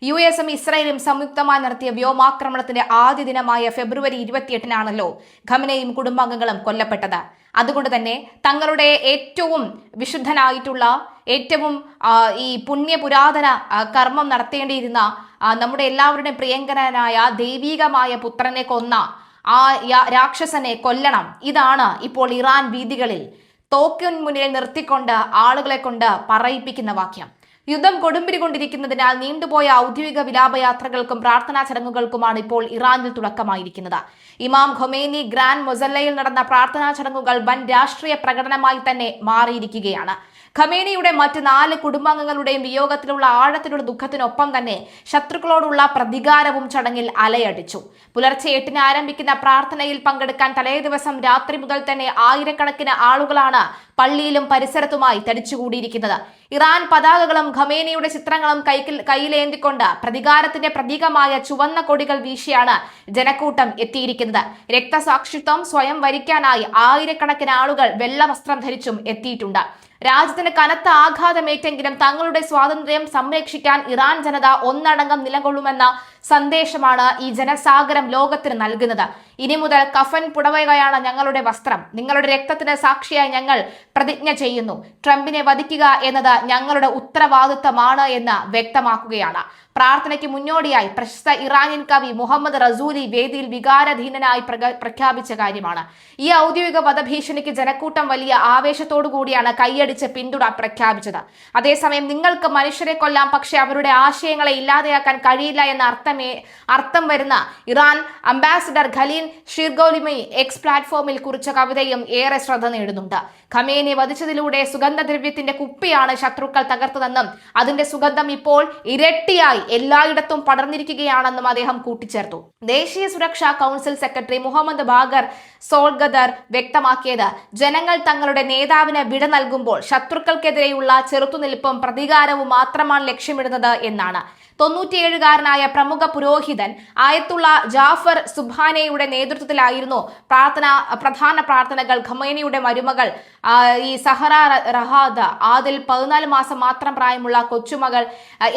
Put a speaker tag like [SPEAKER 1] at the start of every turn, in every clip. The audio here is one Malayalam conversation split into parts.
[SPEAKER 1] US-ഉം ഇസ്രായേലും സംയുക്തമായി നടത്തിയ വ്യോമാക്രമണത്തിന്റെ ആദ്യ ദിനമായ ഫെബ്രുവരി 28-നാണല്ലോ ഖമനയും കുടുംബാംഗങ്ങളും കൊല്ലപ്പെട്ടത്. അതുകൊണ്ട് തന്നെ തങ്ങളുടെ ഏറ്റവും വിശുദ്ധനായിട്ടുള്ള ഏറ്റവും ഈ പുണ്യപുരാതന കർമ്മം നടത്തേണ്ടിയിരുന്ന നമ്മുടെ എല്ലാവരുടെയും പ്രിയങ്കരനായ ദൈവീകമായ പുത്രനെ കൊന്ന ആ രാക്ഷസനെ കൊല്ലണം. ഇതാണ് ഇപ്പോൾ ഇറാൻ വീഥികളിൽ തോക്കിന് മുന്നിൽ നിർത്തിക്കൊണ്ട് ആളുകളെ കൊണ്ട് പറയിപ്പിക്കുന്ന വാക്യം. യുദ്ധം കൊടുമ്പിരി കൊണ്ടിരിക്കുന്നതിനാൽ നീണ്ടുപോയ ഔദ്യോഗിക വിലാപയാത്രകൾക്കും പ്രാർത്ഥനാ ചടങ്ങുകൾക്കുമാണ് ഇപ്പോൾ ഇറാനിൽ തുടക്കമായിരിക്കുന്നത്. ഇമാം ഖൊമേനി ഗ്രാൻഡ് മൊസല്ലയിൽ നടന്ന പ്രാർത്ഥനാ ചടങ്ങുകൾ വൻ രാഷ്ട്രീയ പ്രകടനമായി തന്നെ മാറിയിരിക്കുകയാണ്. ഖമേനിയുടെ മറ്റ് 4 കുടുംബാംഗങ്ങളുടെയും വിയോഗത്തിലുള്ള ആഴത്തിലുള്ള ദുഃഖത്തിനൊപ്പം തന്നെ ശത്രുക്കളോടുള്ള പ്രതികാരവും ചടങ്ങിൽ അലയടിച്ചു. പുലർച്ചെ 8-ന് ആരംഭിക്കുന്ന പ്രാർത്ഥനയിൽ പങ്കെടുക്കാൻ തലേദിവസം രാത്രി മുതൽ തന്നെ ആയിരക്കണക്കിന് ആളുകളാണ് പള്ളിയിലും പരിസരത്തുമായി തടിച്ചുകൂടിയിരിക്കുന്നത്. ഇറാൻ പതാകകളും ഖമേനിയുടെ ചിത്രങ്ങളും കയ്യിലേന്തിക്കൊണ്ട് പ്രതികാരത്തിന്റെ പ്രതീകമായ ചുവന്ന കൊടികൾ വീശിയാണ് ജനക്കൂട്ടം എത്തിയിരിക്കുന്നത്. രക്തസാക്ഷിത്വം സ്വയം വരിക്കാനായി ആയിരക്കണക്കിന് ആളുകൾ വെള്ള വസ്ത്രം ധരിച്ചും എത്തിയിട്ടുണ്ട്. രാജ്യത്തിന് കനത്ത ആഘാതമേറ്റെങ്കിലും തങ്ങളുടെ സ്വാതന്ത്ര്യം സംരക്ഷിക്കാൻ ഇറാൻ ജനത ഒന്നടങ്കം നിലകൊള്ളുമെന്ന സന്ദേശമാണ് ഈ ജനസാഗരം ലോകത്തിന് നൽകുന്നത്. ഇനി മുതൽ കഫൻ പുടവയാണ് ഞങ്ങളുടെ വസ്ത്രം. നിങ്ങളുടെ രക്തത്തിന് സാക്ഷിയായി ഞങ്ങൾ പ്രതിജ്ഞ ചെയ്യുന്നു. ട്രംപിനെ വധിക്കുക എന്നത് ഞങ്ങളുടെ ഉത്തരവാദിത്തമാണ് എന്ന് വ്യക്തമാക്കുകയാണ്. പ്രാർത്ഥനയ്ക്ക് മുന്നോടിയായി പ്രശസ്ത ഇറാനിയൻ കവി മുഹമ്മദ് റസൂലി വേദിയിൽ വികാരധീനനായി പ്രഖ്യാപിച്ച കാര്യമാണ്. ഈ ഔദ്യോഗിക വധഭീഷണിക്ക് ജനക്കൂട്ടം വലിയ ആവേശത്തോടു കൂടിയാണ് കൈയടിച്ച് പിന്തുണ പ്രഖ്യാപിച്ചത്. അതേസമയം നിങ്ങൾക്ക് മനുഷ്യരെ കൊല്ലാം, പക്ഷേ അവരുടെ ആശയങ്ങളെ ഇല്ലാതെയാക്കാൻ കഴിയില്ല എന്ന അർത്ഥം വരുന്ന ഇറാൻ അംബാസിഡർ ഖലീൽ ഷിർഗോലിമി എക്സ് പ്ലാറ്റ്ഫോമിൽ കുറിച്ച കവിതയും ഏറെ ശ്രദ്ധ നേടുന്നുണ്ട്. ഖമേനി വധിച്ചതിലൂടെ സുഗന്ധദ്രവ്യത്തിന്റെ കുപ്പിയാണ് ശത്രുക്കൾ തകർത്തതെന്നും അതിന്റെ സുഗന്ധം ഇപ്പോൾ ഇരട്ടിയായി എല്ലായിടത്തും പടർന്നിരിക്കുകയാണെന്നും അദ്ദേഹം കൂട്ടിച്ചേർത്തു. ദേശീയ സുരക്ഷാ കൗൺസിൽ സെക്രട്ടറി മുഹമ്മദ് ബാഗർ സോൾഗദർ വ്യക്തമാക്കിയത് ജനങ്ങൾ തങ്ങളുടെ നേതാവിന് വിട നൽകുമ്പോൾ ശത്രുക്കൾക്കെതിരെയുള്ള ചെറുത്തുനിൽപ്പും പ്രതികാരവും മാത്രമാണ് ലക്ഷ്യമിടുന്നത് എന്നാണ്. 97-കാരനായ പ്രമുഖ പുരോഹിതൻ ആയത്തുള്ള ജാഫർ സുബ്ഹാനയുടെ നേതൃത്വത്തിലായിരുന്നു പ്രധാന പ്രാർത്ഥനകൾ. ഖമേനിയുടെ മരുമകൾ ഈ സഹറ റഹാദ്, അതിൽ 14 മാസം മാത്രം പ്രായമുള്ള കൊച്ചുമകൾ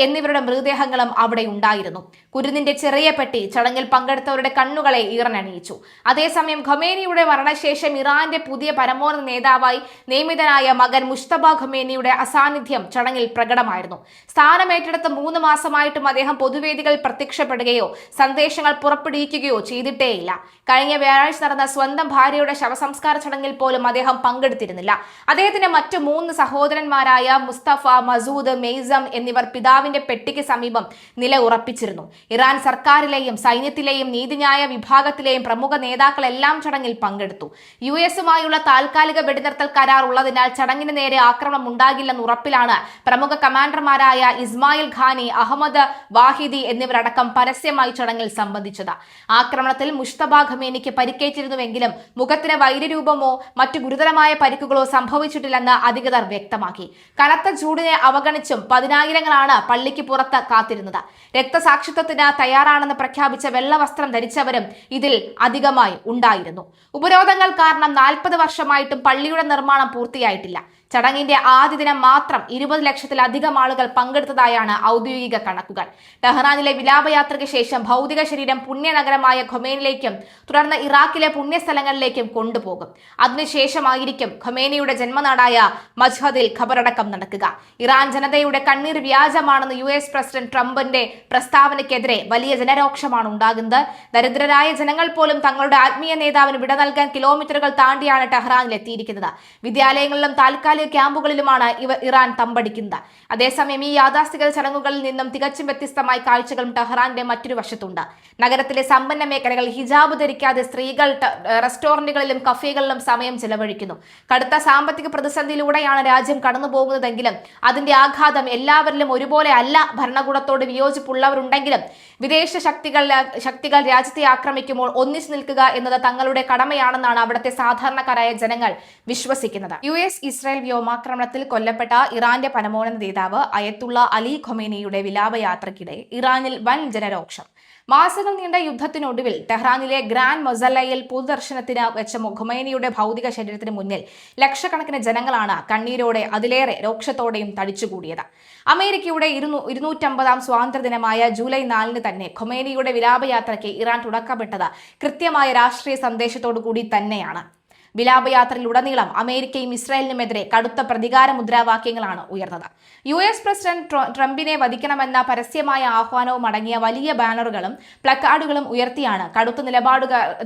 [SPEAKER 1] എന്നിവരുടെ മൃതദേഹങ്ങളും അവിടെ ഉണ്ടായിരുന്നു. കുരുന്നിന്റെ ചെറിയ പെട്ടി ചടങ്ങിൽ പങ്കെടുത്തവരുടെ കണ്ണുകളെ ഈറനണിയിച്ചു. അതേസമയം ഖമേനിയുടെ മരണശേഷം ഇറാന്റെ പുതിയ പരമോന്നത നേതാവായി നിയമിതനായ മകൻ മുസ്തഫ ഖമേനിയുടെ അസാന്നിധ്യം ചടങ്ങിൽ പ്രകടമായിരുന്നു. സ്ഥാനമേറ്റെടുത്ത 3 മാസമായിട്ടും അദ്ദേഹം പൊതുവേദികളിൽ പ്രത്യക്ഷപ്പെടുകയോ സന്ദേശങ്ങൾ പുറപ്പെടുവിക്കുകയോ ചെയ്തിട്ടേയില്ല. കഴിഞ്ഞ വ്യാഴാഴ്ച നടന്ന സ്വന്തം ഭാര്യയുടെ ശവസംസ്കാര ചടങ്ങിൽ പോലും അദ്ദേഹം പങ്കെടുത്തിരുന്നില്ല. അദ്ദേഹത്തിന്റെ മറ്റു 3 സഹോദരന്മാരായ മുസ്തഫ, മസൂദ്, മെയ്സം എന്നിവർ പിതാവിന്റെ പെട്ടിക്ക് സമീപം നില ഉറപ്പിച്ചിരുന്നു. ഇറാൻ സർക്കാരിലെയും സൈന്യത്തിലെയും നീതിന്യായ വിഭാഗത്തിലെയും പ്രമുഖ നേതാക്കളെല്ലാം ചടങ്ങിൽ പങ്കെടുത്തു. US-ഉമായുള്ള താൽക്കാലിക വെടിനിർത്തൽ കരാർ ഉള്ളതിനാൽ ചടങ്ങിന് നേരെ ആക്രമണം ഉണ്ടാകില്ലെന്ന് ഉറപ്പിലാണ് പ്രമുഖ കമാൻഡർമാരായ ഇസ്മായിൽ ഖാനി, അഹമ്മദ് വാഹിദി എന്നിവരടക്കം പരസ്യമായി ചടങ്ങിൽ സംബന്ധിച്ചത്. ആക്രമണത്തിൽ മുസ്തഫ ഖമേനിക്ക് പരിക്കേറ്റിരുന്നുവെങ്കിലും മുഖത്തിന് വൈര്യരൂപമോ മറ്റു ഗുരുതരമായ പരിക്കുകളോ സംഭവിച്ചിട്ടില്ലെന്ന് അധികൃതർ വ്യക്തമാക്കി. കനത്ത ചൂടിനെ അവഗണിച്ചും 10,000-ങ്ങളാണ് പള്ളിക്ക് പുറത്ത് കാത്തിരുന്നത്. രക്തസാക്ഷിത്വത്തിന് തയ്യാറാണെന്ന് പ്രഖ്യാപിച്ച വെള്ളവസ്ത്രം ധരിച്ചവരും ഇതിൽ അധികമായി ഉണ്ടായിരുന്നു. ഉപരോധങ്ങൾ കാരണം 40 വർഷമായിട്ടും പള്ളിയുടെ നിർമ്മാണം പൂർത്തിയായിട്ടില്ല. ചടങ്ങിന്റെ ആദ്യ ദിനം മാത്രം 20 ലക്ഷത്തിലധികം ആളുകൾ പങ്കെടുത്തതായാണ് ഔദ്യോഗിക കണക്കുകൾ. ടെഹ്റാനിലെ വിലാപയാത്രയ്ക്ക് ശേഷം ഭൗതിക ശരീരം പുണ്യനഗരമായ ഖൊമേനിയിലേക്കും തുടർന്ന് ഇറാഖിലെ പുണ്യസ്ഥലങ്ങളിലേക്കും കൊണ്ടുപോകും. അതിനുശേഷമായിരിക്കും ഖൊമേനിയുടെ ജന്മനാടായ മജ്ഹദിൽ ഖബറടക്കം നടക്കുക. ഇറാൻ ജനതയുടെ കണ്ണീർ വ്യാജമാണെന്ന് US പ്രസിഡന്റ് ട്രംപിന്റെ പ്രസ്താവനയ്ക്കെതിരെ വലിയ ജനരോക്ഷമാണ് ഉണ്ടാകുന്നത്. ദരിദ്രരായ ജനങ്ങൾ പോലും തങ്ങളുടെ ആത്മീയ നേതാവിന് വിട നൽകാൻ കിലോമീറ്ററുകൾ താണ്ടിയാണ് ടെഹ്റാനിൽ എത്തിയിരിക്കുന്നത്. വിദ്യാലയങ്ങളിലും താൽക്കാലിക ക്യാമ്പുകളിലുമാണ് ഇറാൻ തമ്പടിക്കുന്നത്. അതേസമയം ഈ യാഥാസ്ഥിക ചടങ്ങുകളിൽ നിന്നും തികച്ചും വ്യത്യസ്തമായ കാഴ്ചകളും ടെഹ്റാന്റെ മറ്റൊരു വശത്തുണ്ട്. നഗരത്തിലെ സമ്പന്ന മേഖലകൾ ഹിജാബ് ധരിക്കാതെ സ്ത്രീകൾ റെസ്റ്റോറന്റുകളിലും കഫേകളിലും സമയം ചെലവഴിക്കുന്നു. കടുത്ത സാമ്പത്തിക പ്രതിസന്ധിയിലൂടെയാണ് രാജ്യം കടന്നുപോകുന്നതെങ്കിലും അതിന്റെ ആഘാതം എല്ലാവരിലും ഒരുപോലെ അല്ല. ഭരണകൂടത്തോട് വിയോജിപ്പുള്ളവരുണ്ടെങ്കിലും വിദേശ ശക്തികൾ രാജ്യത്തെ ആക്രമിക്കുമ്പോൾ ഒന്നിച്ചു നിൽക്കുക എന്നത് തങ്ങളുടെ കടമയാണെന്നാണ് അവിടുത്തെ സാധാരണക്കാരായ ജനങ്ങൾ വിശ്വസിക്കുന്നത്. US-ഇസ്രായേൽ വ്യോമാക്രമണത്തിൽ കൊല്ലപ്പെട്ട ഇറാന്റെ പരമോന്നത നേതാവ് അയത്തുള്ള അലി ഖൊമേനിയുടെ വിലാപയാത്രയ്ക്കിടെ ഇറാനിൽ വൻ ജനരോക്ഷം. മാസങ്ങൾ നീണ്ട യുദ്ധത്തിനൊടുവിൽ ടെഹ്റാനിലെ ഗ്രാൻഡ് മൊസല്ലയിൽ പൊതുദർശനത്തിന് വെച്ച ഖൊമേനിയുടെ ഭൗതിക ശരീരത്തിന് മുന്നിൽ ലക്ഷക്കണക്കിന് ജനങ്ങളാണ് കണ്ണീരോടെ അതിലേറെ രോക്ഷത്തോടെയും തടിച്ചുകൂടിയത്. അമേരിക്കയുടെ 250-ാം സ്വാതന്ത്ര്യദിനമായ ജൂലൈ 4-ന് തന്നെ ഖൊമേനിയുടെ വിലാപയാത്രയ്ക്ക് ഇറാൻ തുടക്കമിട്ടത് കൃത്യമായ രാഷ്ട്രീയ സന്ദേശത്തോടു കൂടി തന്നെയാണ്. വിലാപയാത്രയിലുടനീളം അമേരിക്കയും ഇസ്രായേലിനുമെതിരെ കടുത്ത പ്രതികാര മുദ്രാവാക്യങ്ങളാണ് ഉയർന്നത്. US പ്രസിഡന്റ് ട്രംപിനെ വധിക്കണമെന്ന പരസ്യമായ ആഹ്വാനവും അടങ്ങിയ വലിയ ബാനറുകളും പ്ലക്കാർഡുകളും ഉയർത്തിയാണ് കടുത്ത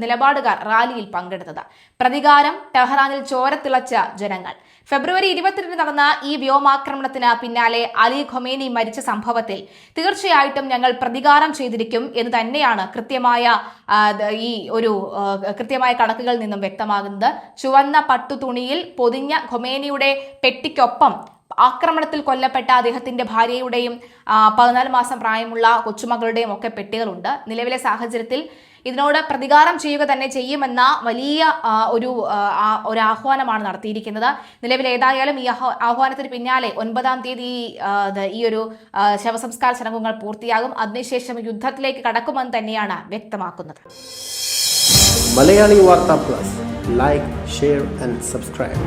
[SPEAKER 1] നിലപാടുകാർ റാലിയിൽ പങ്കെടുത്തത്. പ്രതികാരം, ടെഹ്റാനിൽ ചോരത്തിളച്ച ജനങ്ങൾ. ഫെബ്രുവരി 22 നടന്ന ഈ വ്യോമാക്രമണത്തിന് പിന്നാലെ അലി ഖൊമേനി മരിച്ച സംഭവത്തിൽ തീർച്ചയായിട്ടും ഞങ്ങൾ പ്രതികാരം ചെയ്തിരിക്കും എന്ന് തന്നെയാണ് കൃത്യമായ കണക്കുകളിൽ നിന്നും വ്യക്തമാകുന്നത്. ചുവന്ന പട്ടുതുണിയിൽ പൊതിഞ്ഞ ഖൊമേനിയുടെ പെട്ടിക്കൊപ്പം ആക്രമണത്തിൽ കൊല്ലപ്പെട്ട അദ്ദേഹത്തിന്റെ ഭാര്യയുടെയും 14 മാസം പ്രായമുള്ള കൊച്ചുമകളുടെയും ഒക്കെ പെട്ടികളുണ്ട്. നിലവിലെ സാഹചര്യത്തിൽ ഇതിനോട് പ്രതികാരം ചെയ്യുക തന്നെ ചെയ്യുമെന്ന വലിയ ഒരു ആഹ്വാനമാണ് നടത്തിയിരിക്കുന്നത്. നിലവിൽ ഏതായാലും ഈ ആഹ്വാനത്തിന് പിന്നാലെ 9-ാം തീയതി ഈ ഒരു ശവസംസ്കാര ചടങ്ങുകൾ പൂർത്തിയാകും. അതിനുശേഷം യുദ്ധത്തിലേക്ക് കടക്കുമെന്ന് തന്നെയാണ് വ്യക്തമാക്കുന്നത്.
[SPEAKER 2] മലയാളി വാർത്ത plus, like, share and subscribe.